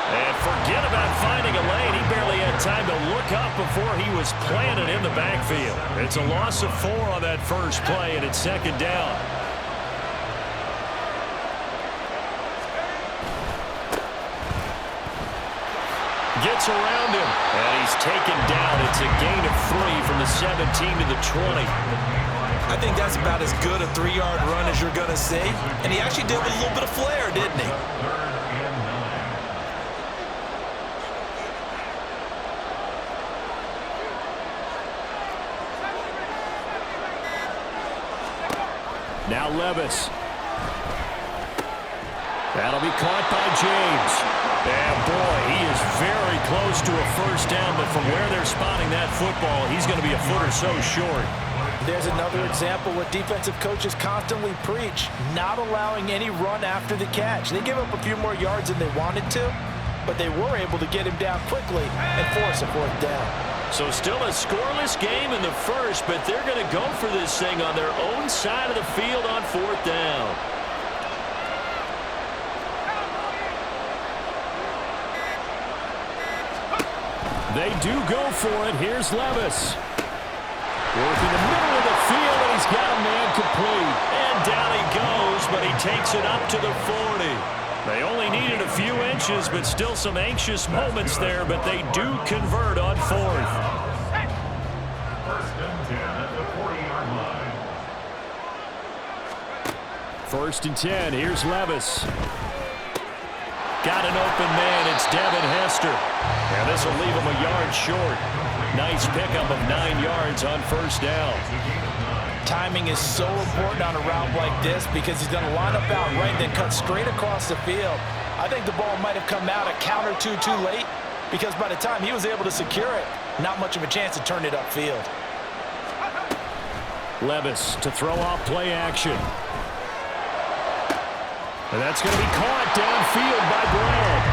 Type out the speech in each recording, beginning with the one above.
And forget about finding a lane. He barely had time to look up before he was planted in the backfield. It's a loss of 4 on that first play, and it's second down. Gets around him, and he's taken down. It's a gain of 3 from the 17 to the 20. I think that's about as good a 3-yard run as you're going to see. And he actually did with a little bit of flair, didn't he? Now Levis. That'll be caught by James. And boy, he is very close to a first down, but from where they're spotting that football, he's going to be a foot or so short. There's another example what defensive coaches constantly preach, not allowing any run after the catch. They give up a few more yards than they wanted to, but they were able to get him down quickly and force a fourth down. So still a scoreless game in the first, but they're going to go for this thing on their own side of the field on fourth down. They do go for it. Here's Levis. Working the middle of the field, and he's got a man complete. And down he goes, but he takes it up to the 40. They only needed a few inches, but still some anxious moments there, but they do convert on fourth. First and 10 at the 40-yard line. First and 10, here's Levis. Got an open man, it's Devin Hester. And this will leave him a yard short. Nice pickup of 9 yards on first down. Timing is so important on a route like this because he's going to line up out right and then cut straight across the field. I think the ball might have come out a count or two too late because by the time he was able to secure it, not much of a chance to turn it upfield. Levis to throw off play action. And that's going to be caught downfield by Brown.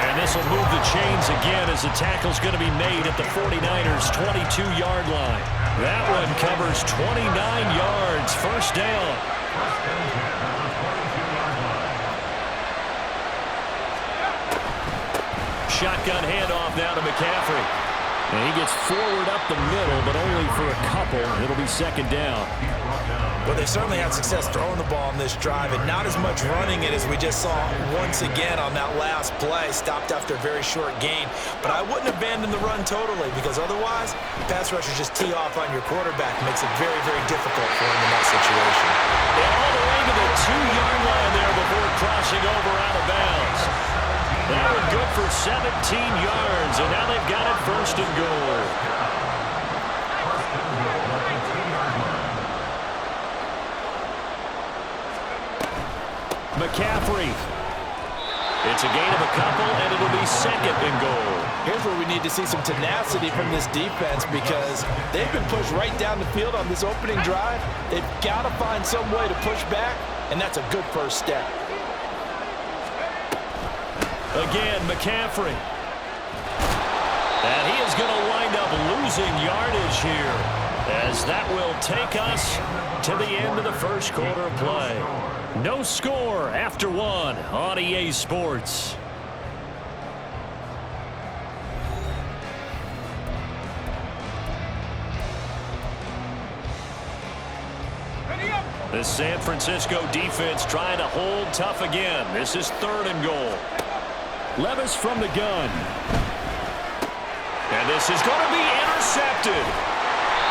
And this will move the chains again as the tackle's going to be made at the 49ers' 22-yard line. That one covers 29 yards. First down. Shotgun handoff now to McCaffrey. And he gets forward up the middle, but only for a couple. It'll be second down. Well, they certainly had success throwing the ball on this drive and not as much running it as we just saw once again on that last play. Stopped after a very short gain. But I wouldn't abandon the run totally because otherwise, pass rushers just tee off on your quarterback. Makes it very, very difficult for him in that situation. And all the way to the 2-yard line there before crossing over out of bounds. That was good for 17 yards, and now they've got it first and goal. McCaffrey. It's a gain of a couple, and it'll be second and goal. Here's where we need to see some tenacity from this defense because they've been pushed right down the field on this opening drive. They've got to find some way to push back, and that's a good first step. Again, McCaffrey. And he is going to wind up losing yardage here as that will take us to the end of the first quarter of play. No score after 1 on EA Sports. The San Francisco defense trying to hold tough again. This is third and goal. Levis from the gun. And this is going to be intercepted.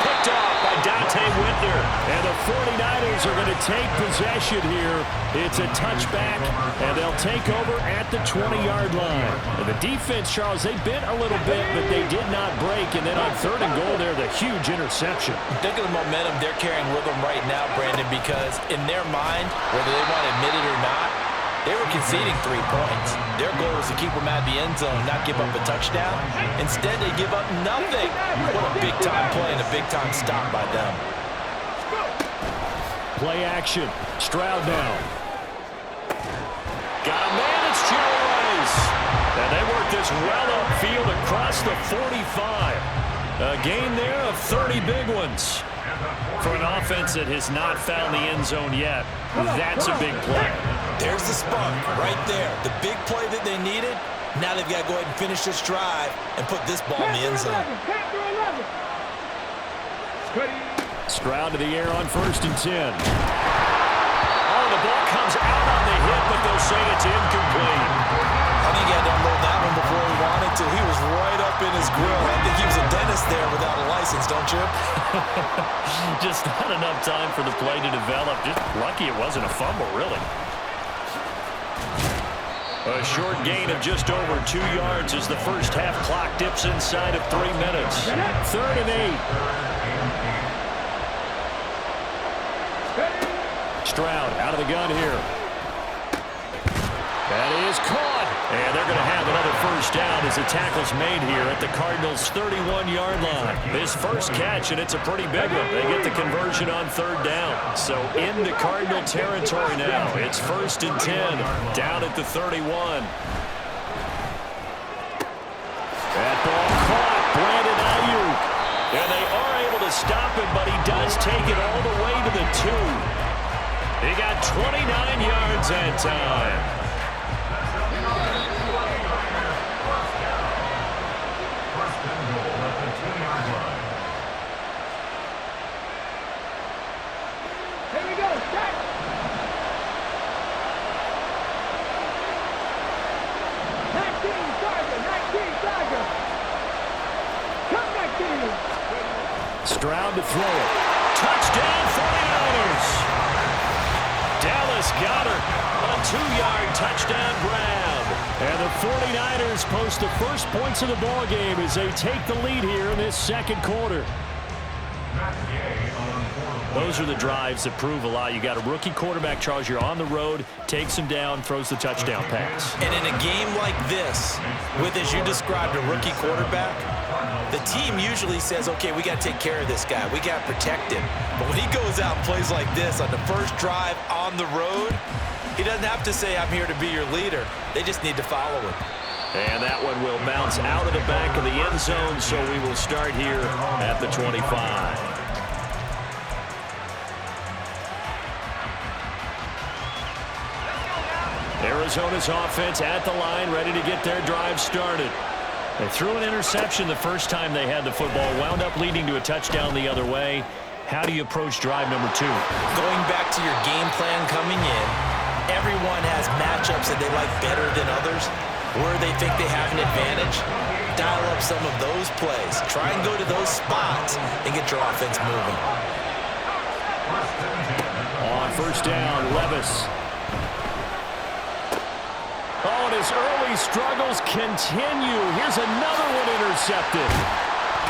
Picked off by Dante Whitner. And the 49ers are going to take possession here. It's a touchback, and they'll take over at the 20-yard line. And the defense, Charles, they bent a little bit, but they did not break. And then on third and goal there, the huge interception. Think of the momentum they're carrying with them right now, Brandon, because in their mind, whether they want to admit it or not, they were conceding 3 points. Their goal was to keep them out of the end zone, not give up a touchdown. Instead, they give up nothing. What a big-time play and a big-time stop by them. Play action. Stroud now. Got a man. It's Jerry Rice. And they work this well upfield across the 45. A gain there of 30 big ones. For an offense that has not found the end zone yet, that's a big play. There's the spark right there. The big play that they needed, Now they've got to go ahead and finish this drive and put this ball in the end zone. Stroud to the air on 1st and 10. Oh, the ball comes out on the hit, but they'll say it's incomplete. I think he had to unload that one before he wanted to. He was right up in his grill. I think he was a dentist there without a license, don't you? Just not enough time for the play to develop. Just lucky it wasn't a fumble, really. A short gain of just over 2 yards as the first half clock dips inside of 3 minutes. 3rd and 8. Stroud out of the gun here. That is caught. And they're going to have another first down as the tackle's made here at the Cardinals' 31-yard line. This first catch, and it's a pretty big one. They get the conversion on 3rd down. So into Cardinal territory now. It's 1st and 10, down at the 31. That ball caught. Brandon Ayuk. And they are able to stop him, but he does take it all the way to the 2. He got 29 yards that time. Stroud to throw it. Touchdown 49ers. Dallas Goedert, a 2-yard touchdown grab. And the 49ers post the first points of the ball game as they take the lead here in this second quarter. Those are the drives that prove a lot. You got a rookie quarterback, Charles. You're on the road, takes him down, throws the touchdown pass. And in a game like this, with, as you described, a rookie quarterback, the team usually says, okay, we got to take care of this guy. We got to protect him. But when he goes out and plays like this on the first drive on the road, he doesn't have to say, I'm here to be your leader. They just need to follow him. And that one will bounce out of the back of the end zone, so we will start here at the 25. Arizona's offense at the line, ready to get their drive started. They threw an interception the first time they had the football, wound up leading to a touchdown the other way. How do you approach drive number 2? Going back to your game plan coming in, everyone has matchups that they like better than others, where they think they have an advantage. Dial up some of those plays. Try and go to those spots and get your offense moving. On 1st down, Levis. Oh, and his early struggles continue. Here's another one intercepted.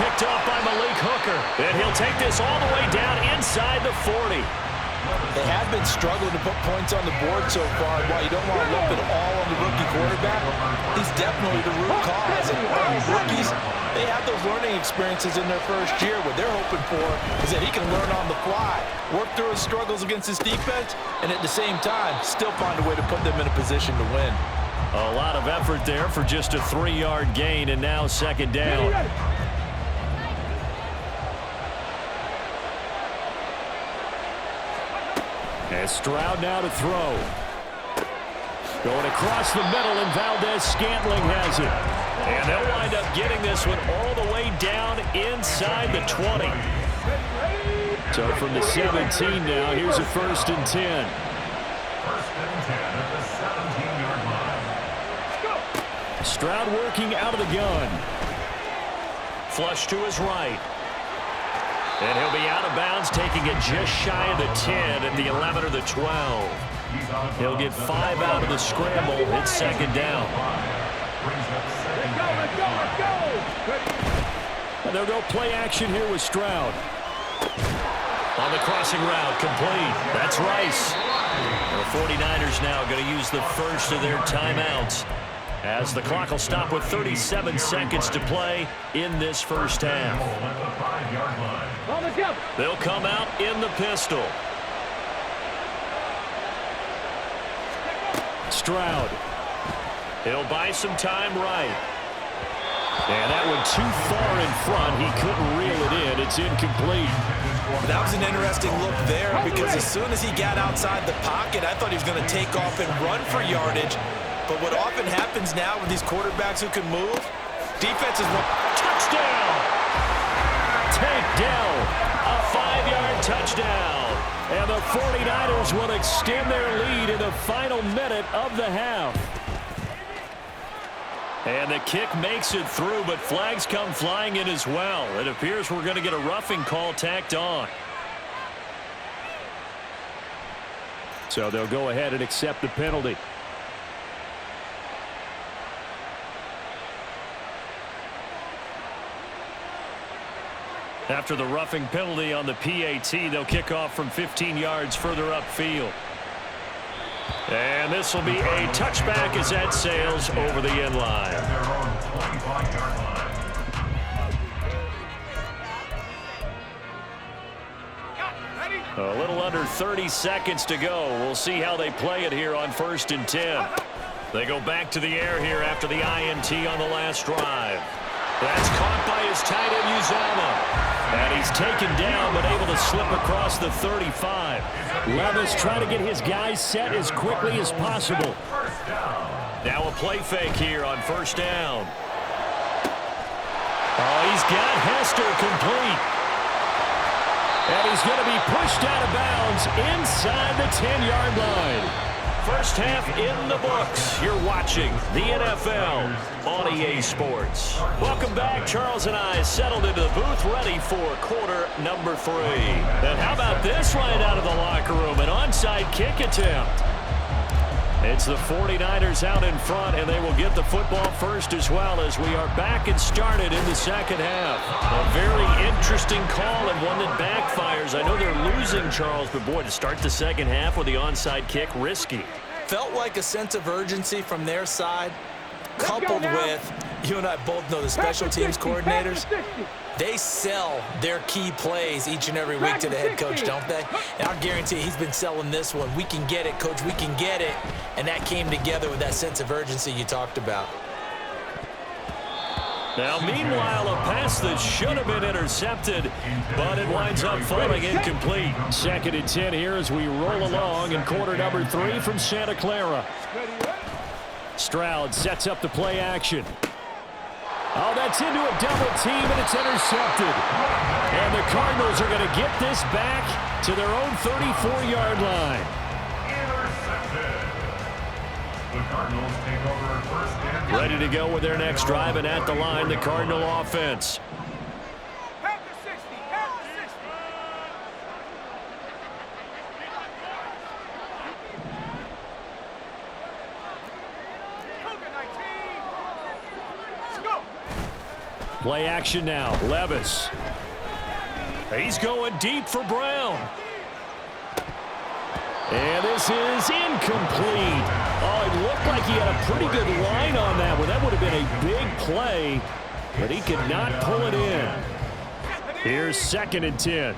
Picked off by Malik Hooker. And he'll take this all the way down inside the 40. They have been struggling to put points on the board so far. While you don't want to lump it all on the rookie quarterback, he's definitely the root cause. And rookies, they have those learning experiences in their first year. What they're hoping for is that he can learn on the fly, work through his struggles against his defense, and at the same time, still find a way to put them in a position to win. A lot of effort there for just a 3-yard gain, and now 2nd down. And Stroud now to throw. Going across the middle, and Valdez-Scantling has it. And they'll wind up getting this one all the way down inside the 20. So from the 17 now, here's a 1st and 10. 1st and 10 at the 17-yard line. Stroud working out of the gun. Flush to his right. And he'll be out of bounds, taking it just shy of the 10 at the 11 or the 12. He'll get 5 out of the scramble. It's 2nd down. And they'll go play action here with Stroud. On the crossing route, complete. That's Rice. The 49ers now going to use the first of their timeouts, as the clock will stop with 37 seconds to play in this first half. They'll come out in the pistol. Stroud. He'll buy some time right. And that one too far in front. He couldn't reel it in. It's incomplete. That was an interesting look there, because as soon as he got outside the pocket, I thought he was going to take off and run for yardage. But what often happens now with these quarterbacks who can move, defenses will... Touchdown! Take down. A 5-yard touchdown. And the 49ers will extend their lead in the final minute of the half. And the kick makes it through, but flags come flying in as well. It appears we're going to get a roughing call tacked on. So they'll go ahead and accept the penalty. After the roughing penalty on the PAT, they'll kick off from 15 yards further upfield. And this will be a touchback as that sails over the end line. A little under 30 seconds to go. We'll see how they play it here on 1st and 10. They go back to the air here after the INT on the last drive. That's caught by his tight end, Uzama. And he's taken down, but able to slip across the 35. Levis trying to get his guys set as quickly as possible. Now a play fake here on 1st down. Oh, he's got Hester complete. And he's going to be pushed out of bounds inside the 10-yard line. First half in the books. You're watching the NFL on EA Sports. Welcome back. Charles and I settled into the booth ready for quarter number 3. And how about this right out of the locker room? An onside kick attempt. It's the 49ers out in front, and they will get the football first as well as we are back and started in the second half. A very interesting call and one that backfires. I know they're losing, Charles, but boy, to start the second half with the onside kick, risky. Felt like a sense of urgency from their side, coupled with, you and I both know the special teams coordinators. They sell their key plays each and every week to the head coach, don't they? And I'll guarantee he's been selling this one. We can get it, coach, we can get it. And that came together with that sense of urgency you talked about. Now, meanwhile, a pass that should have been intercepted, but it winds up falling incomplete. 2nd and 10 here as we roll along in quarter number 3 from Santa Clara. Stroud sets up the play action. Oh, that's into a double team, and it's intercepted. And the Cardinals are going to get this back to their own 34-yard line. Intercepted. The Cardinals take over 1st and 10. Ready to go with their next drive, and at the line, the Cardinal offense. Play action now. Levis. He's going deep for Brown. And this is incomplete. Oh, it looked like he had a pretty good line on that one. That would have been a big play, but he could not pull it in. Here's 2nd and 10.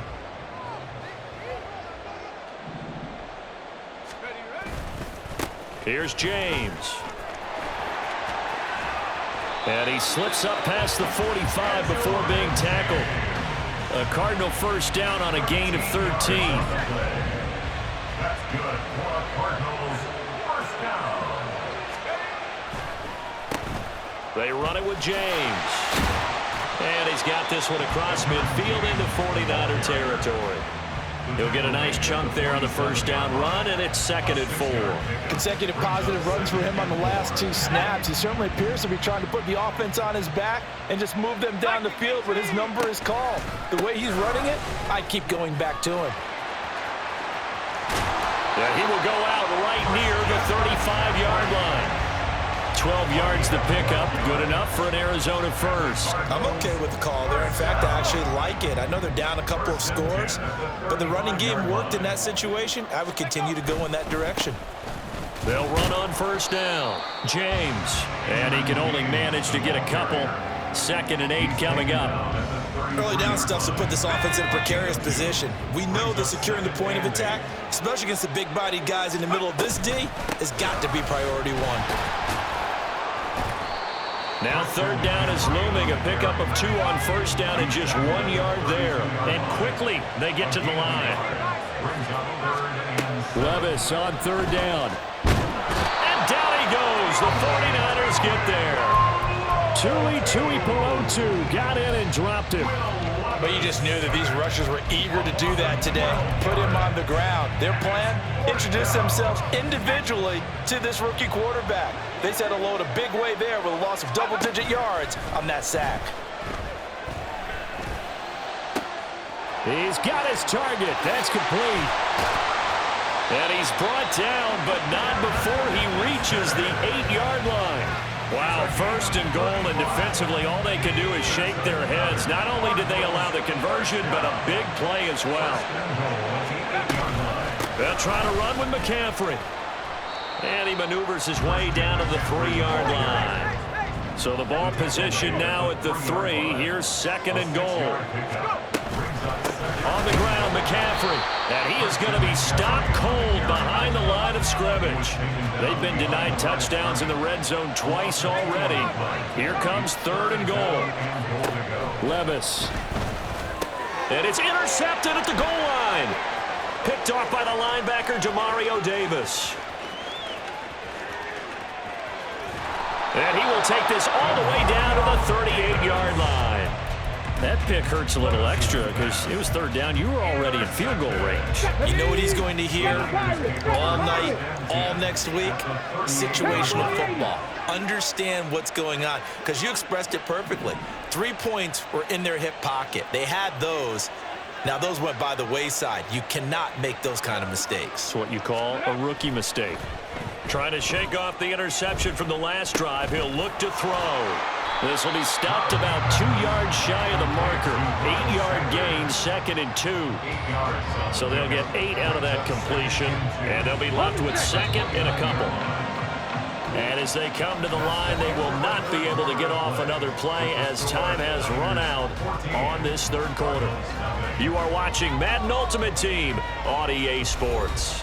Here's James. And he slips up past the 45 before being tackled. A Cardinal first down on a gain of 13. That's good for Cardinals. 1st down. They run it with James. And he's got this one across midfield into 49er territory. He'll get a nice chunk there on the first down run, and it's 2nd and 4. Consecutive positive runs for him on the last 2 snaps. He certainly appears to be trying to put the offense on his back and just move them down the field when his number is called. The way he's running it, I'd keep going back to him. Yeah, he will go out right near the 35-yard line. 12 yards to pick up. Good enough for an Arizona first. I'm okay with the call there. In fact, I actually like it. I know they're down a couple of scores, but the running game worked in that situation. I would continue to go in that direction. They'll run on first down. James. And he can only manage to get a couple. 2nd and 8 coming up. Early down stuff to put this offense in a precarious position. We know that securing the point of attack, especially against the big-bodied guys in the middle of this D, has got to be priority 1. Now 3rd down is looming. A pickup of 2 on first down and just 1 yard there. And quickly they get to the line. Levis on 3rd down. And down he goes as the 49ers get there. Tui Pelotu got in and dropped him. But you just knew that these rushers were eager to do that today. Put him on the ground. Their plan, introduce themselves individually to this rookie quarterback. They said hello to Big Way there with a loss of double-digit yards on that sack. He's got his target. That's complete. And he's brought down, but not before he reaches the 8-yard line. Wow, first and goal, and defensively all they can do is shake their heads. Not only did they allow the conversion, but a big play as well. They'll try to run with McCaffrey. And he maneuvers his way down to the 3-yard line. So the ball position now at the 3. Here's second and goal. On the ground, McCaffrey. And he is going to be stopped cold behind the line of scrimmage. They've been denied touchdowns in the red zone twice already. Here comes third and goal. Levis. And it's intercepted at the goal line. Picked off by the linebacker, Jamario Davis. And he will take this all the way down to the 38-yard line. That pick hurts a little extra because it was third down. You were already in field goal range. You know what he's going to hear all night, all next week? Situational football. Understand what's going on because you expressed it perfectly. 3 points were in their hip pocket. They had those. Now, those went by the wayside. You cannot make those kind of mistakes. It's what you call a rookie mistake. Trying to shake off the interception from the last drive. He'll look to throw. This will be stopped about 2 yards shy of the marker. 8-yard gain, second and 2. So they'll get 8 out of that completion, and they'll be left with second and a couple. And as they come to the line, they will not be able to get off another play as time has run out on this third quarter. You are watching Madden Ultimate Team on EA Sports.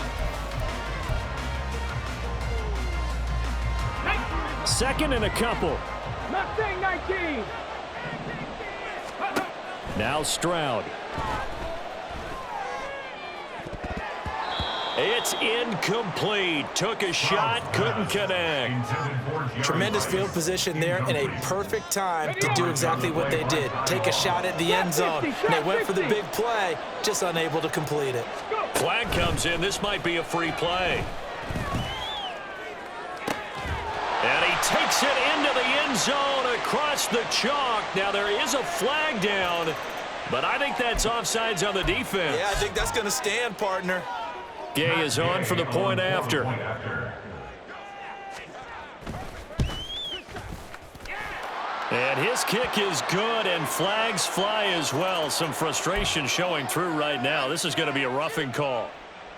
Second and a couple. Mustang 19. Now Stroud. It's incomplete. Took a shot, couldn't connect. Tremendous field position there and a perfect time to do exactly what they did. Take a shot at the end zone. And they went for the big play, just unable to complete it. Flag comes in. This might be a free play. And he takes it into the end zone across the chalk. Now there is a flag down, but I think that's offsides on the defense. Yeah, I think that's going to stand, partner. Gay is on for the point after. And his kick is good, and flags fly as well. Some frustration showing through right now. This is going to be a roughing call.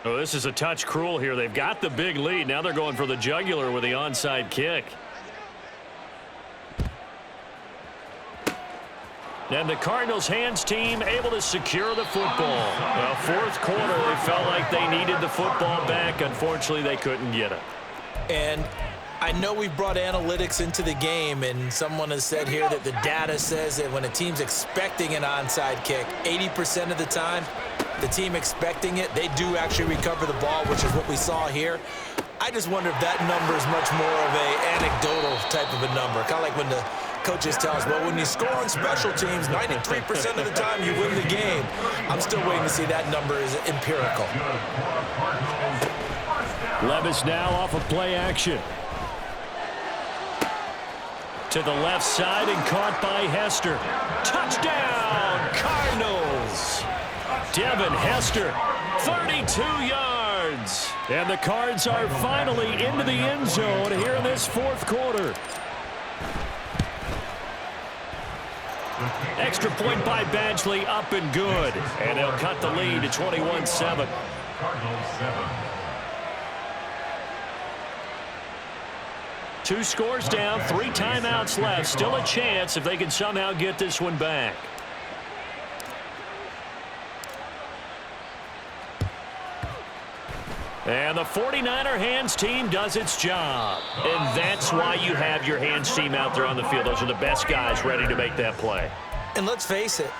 Oh, this is a touch cruel here. They've got the big lead. Now they're going for the jugular with the onside kick. And the Cardinals hands team able to secure the football. Well, fourth quarter, they felt like they needed the football back. Unfortunately, they couldn't get it. And I know we've brought analytics into the game, and someone has said here that the data says that when a team's expecting an onside kick, 80% of the time, the team expecting it, they do actually recover the ball, which is what we saw here. I just wonder if that number is much more of a anecdotal type of a number. Kind of like when the coaches tell us, well, when you score on special teams, 93% of the time you win the game. I'm still waiting to see that number is empirical. Levis now off of play action. To the left side and caught by Hester. Touchdown, Cardinals. Devin Hester, 32 yards. And the Cards are finally into the end zone here in this fourth quarter. Extra point by Badgley, up and good. And they'll cut the lead to 21-7. Cardinals 7. 2 scores down, 3 timeouts left. Still a chance if they can somehow get this one back. And the 49er hands team does its job. And that's why you have your hands team out there on the field. Those are the best guys ready to make that play. And let's face it,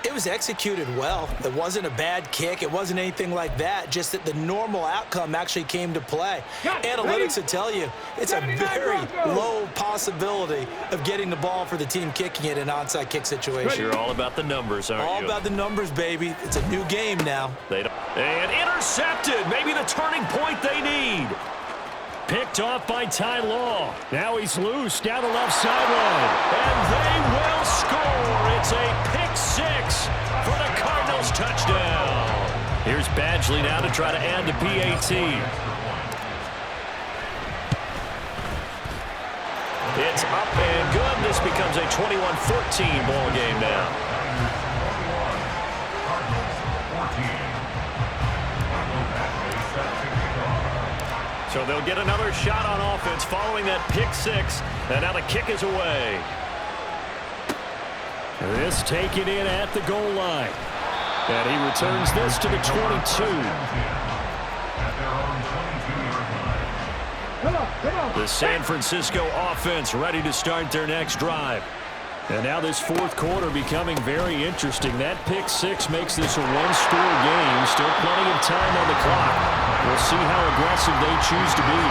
It was executed well. It wasn't a bad kick. It wasn't anything like that, just that the normal outcome actually came to play. Analytics will tell you it's a very low possibility of getting the ball for the team kicking it in an onside kick situation. You're all about the numbers, aren't you? All about the numbers, baby. It's a new game now. And intercepted. Maybe the turning point they need. Picked off by Ty Law. Now he's loose down the left sideline. And they will score. It's a pick six for the Cardinals touchdown. Here's Badgley now to try to add the PAT. It's up and good. This becomes a 21-14 ball game now. So they'll get another shot on offense following that pick six. And now the kick is away. This taken in at the goal line. And he returns this to the 22. The San Francisco offense ready to start their next drive. And now this fourth quarter becoming very interesting. That pick six makes this a one-score game. Still plenty of time on the clock. We'll see how aggressive they choose to be.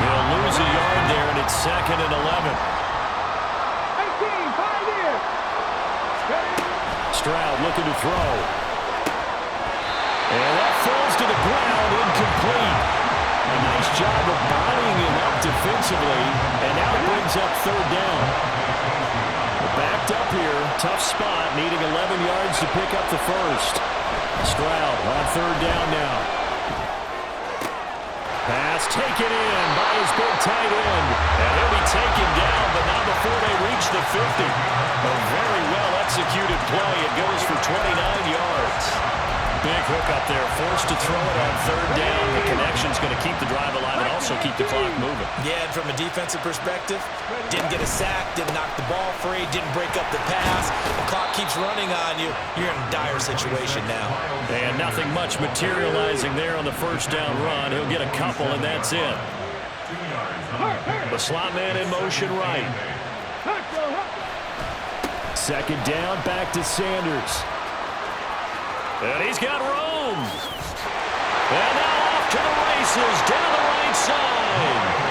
They'll lose a yard there, and it's 2nd and 11. 18, 5 here. Stroud looking to throw. And that falls to the ground, incomplete. A nice job of bodying him up defensively, and now it brings up 3rd down. Backed up here, tough spot, needing 11 yards to pick up the first. Stroud on 3rd down now. Pass taken in by his big tight end. And he'll be taken down, but not before they reach the 50. A very well-executed play. It goes for 29 yards. Big hook up there, forced to throw it on 3rd down. The connection's going to keep the drive alive and also keep the clock moving. Yeah, and from a defensive perspective, didn't get a sack, didn't knock the ball free, didn't break up the pass. The clock keeps running on you. You're in a dire situation now. And nothing much materializing there on the first down run. He'll get a couple, and that's it. The slot man in motion right. 2nd down, back to Sanders. And he's got room. And now off to the races, down the right side.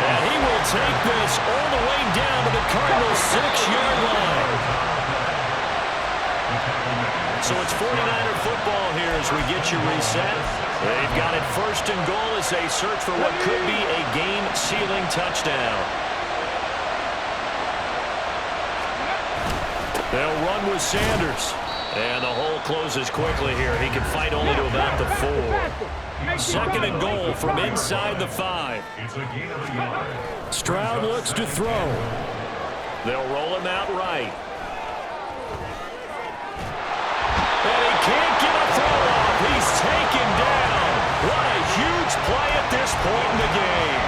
And he will take this all the way down to the Cardinals' 6-yard line. So it's 49er football here as we get you reset. They've got it 1st and goal as they search for what could be a game-sealing touchdown. They'll run with Sanders. And the hole closes quickly here. He can fight only to about the 4. 2nd and goal from inside the 5. Stroud looks to throw. They'll roll him out right. And he can't get a throw off. He's taken down. What a huge play at this point in the game.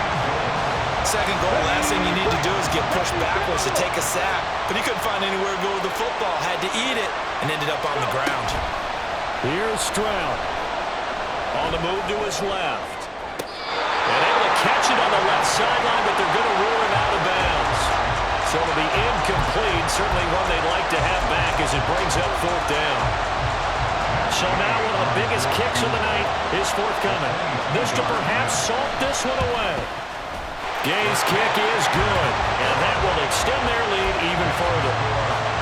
2nd goal, last thing you need to do is get pushed backwards to take a sack. But he couldn't find anywhere to go with the football. Had to eat it and ended up on the ground. Here's Stroud. On the move to his left. And able to catch it on the left sideline, but they're going to rule him out of bounds. So it'll be incomplete. Certainly one they'd like to have back as it brings up 4th down. So now one of the biggest kicks of the night is forthcoming. This to perhaps salt this one away. Gay's kick is good, and that will extend their lead even further.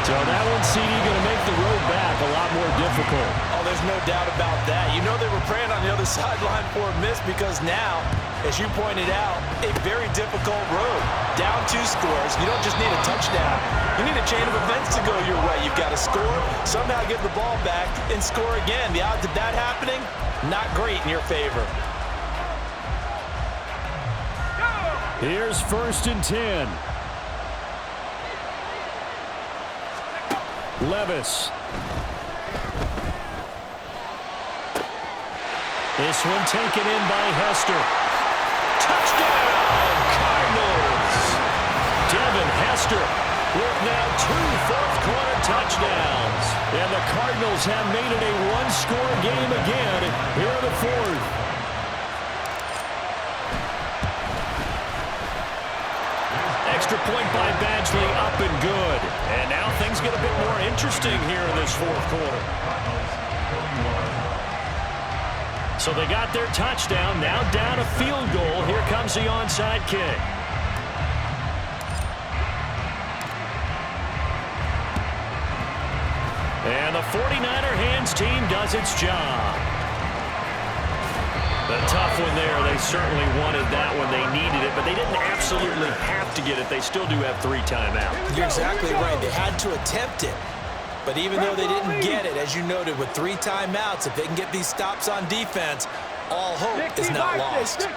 So that one, CD, going to make the road back a lot more difficult. Oh, there's no doubt about that. You know they were praying on the other sideline for a miss because now, as you pointed out, a very difficult road. Down 2 scores. You don't just need a touchdown. You need a chain of events to go your way. You've got to score, somehow get the ball back, and score again. The odds of that happening, not great in your favor. Here's 1st and 10. Levis. This one taken in by Hester. Touchdown, Cardinals! Devin Hester with now 2 fourth-quarter touchdowns. And the Cardinals have made it a one-score game again here in the 4th. Extra point by Badgley up and good. And now things get a bit more interesting here in this fourth quarter. So they got their touchdown, now down a field goal. Here comes the onside kick. And the 49er hands team does its job. A tough one there. They certainly wanted that one. They needed it, but they didn't absolutely have to get it. They still do have 3 timeouts. You're exactly right. They had to attempt it. But even though they didn't get it, as you noted, with 3 timeouts, if they can get these stops on defense, all hope is not lost.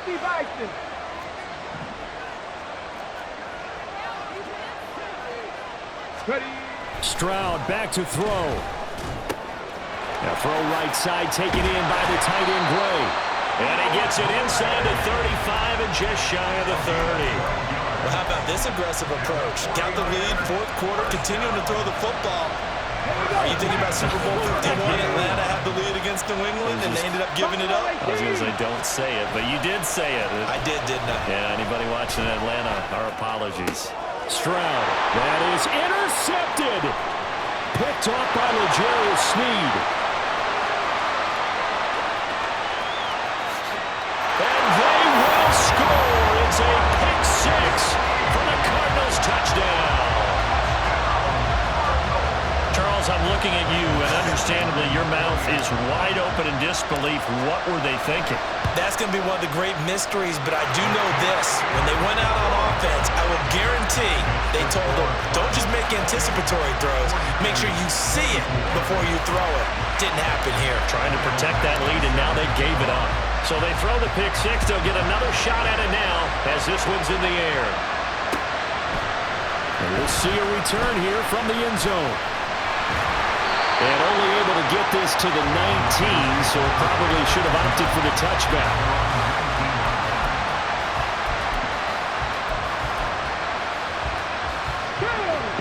Stroud back to throw. Now throw right side, taken in by the tight end Gray. And he gets it inside the 35 and just shy of the 30. Well, how about this aggressive approach? Got the lead, fourth quarter, continuing to throw the football. Are you thinking about Super Bowl 51? Atlanta had the lead against New England, and they ended up giving it up? I was going to say, don't say it, but you did say it. I did, didn't I? Yeah, anybody watching Atlanta, our apologies. Stroud, that is intercepted. Picked off by L'Jarius Sneed. And they will score. It's a pick 6 for the Cardinals touchdown. Charles, I'm looking at you, and understandably your mouth is wide open in disbelief. What were they thinking? That's going to be one of the great mysteries, but I do know this. When they went out on offense, I will guarantee they told them, don't just make anticipatory throws. Make sure you see it before you throw it. Didn't happen here. Trying to protect that lead, and now they gave it up. So they throw the pick 6. They'll get another shot at it now as this one's in the air. And we'll see a return here from the end zone. And only able to get this to the 19, so it probably should have opted for the touchback.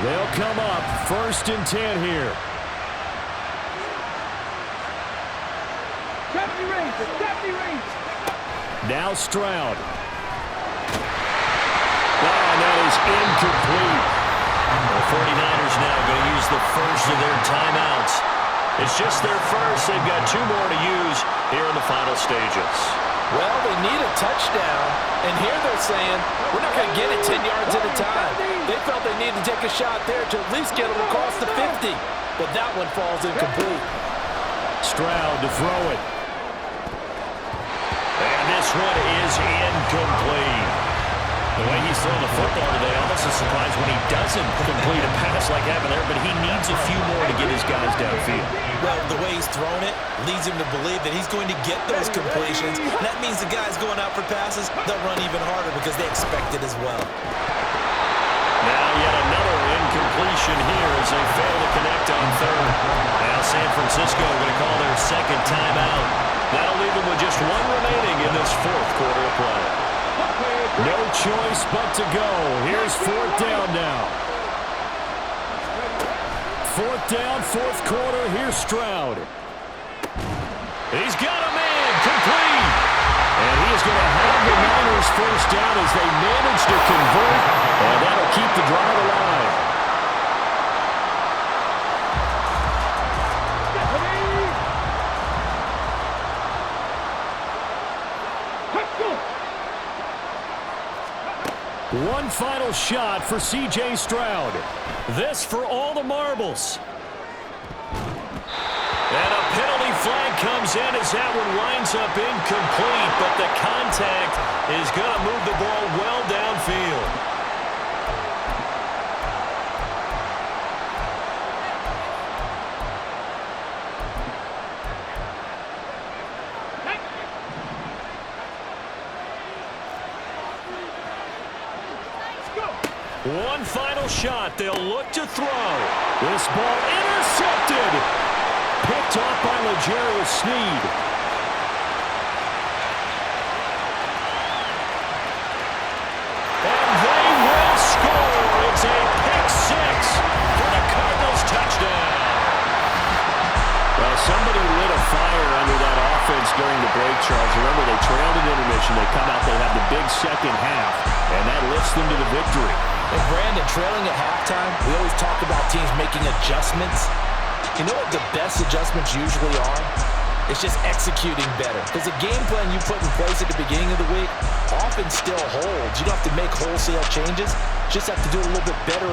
They'll come up 1st and 10 here. Now Stroud. And that is incomplete. The 49ers now going to use the first of their timeouts. It's just their first. They've got 2 more to use here in the final stages. Well, they need a touchdown, and here they're saying, we're not going to get it 10 yards at a time. They felt they needed to take a shot there to at least get them across the 50, but that one falls incomplete. Stroud to throw it. And this one is incomplete. The way he's throwing the football today, almost a surprise when he doesn't complete a pass like happened there, but he needs a few more to get his guys downfield. Well, the way he's thrown it leads him to believe that he's going to get those completions. And that means the guys going out for passes, they'll run even harder because they expect it as well. Now yet another incompletion here as they fail to connect on 3rd. Now San Francisco going to call their 2nd timeout. That'll leave them with just 1 remaining in this 4th quarter of play. No choice but to go. Here's 4th down now. 4th down, 4th quarter. Here's Stroud. He's got a man complete. And he is going to have the Niners 1st down as they manage to convert. And that'll keep the drive alive. One final shot for C.J. Stroud. This for all the marbles. And a penalty flag comes in as that one winds up incomplete, but the contact is going to move the ball well downfield. One final shot. They'll look to throw. This ball intercepted. Picked off by L'Jarius Sneed. And they will score. It's a pick 6 for the Cardinals touchdown. Well, somebody lit a fire under that offense during the break, Charles. Remember, they trailed in intermission. They come out, they have the big second half, and that lifts them to the victory. And Brandon, trailing at halftime, we always talk about teams making adjustments. You know what the best adjustments usually are? It's just executing better. Because the game plan you put in place at the beginning of the week often still holds. You don't have to make wholesale changes. Just have to do it a little bit better.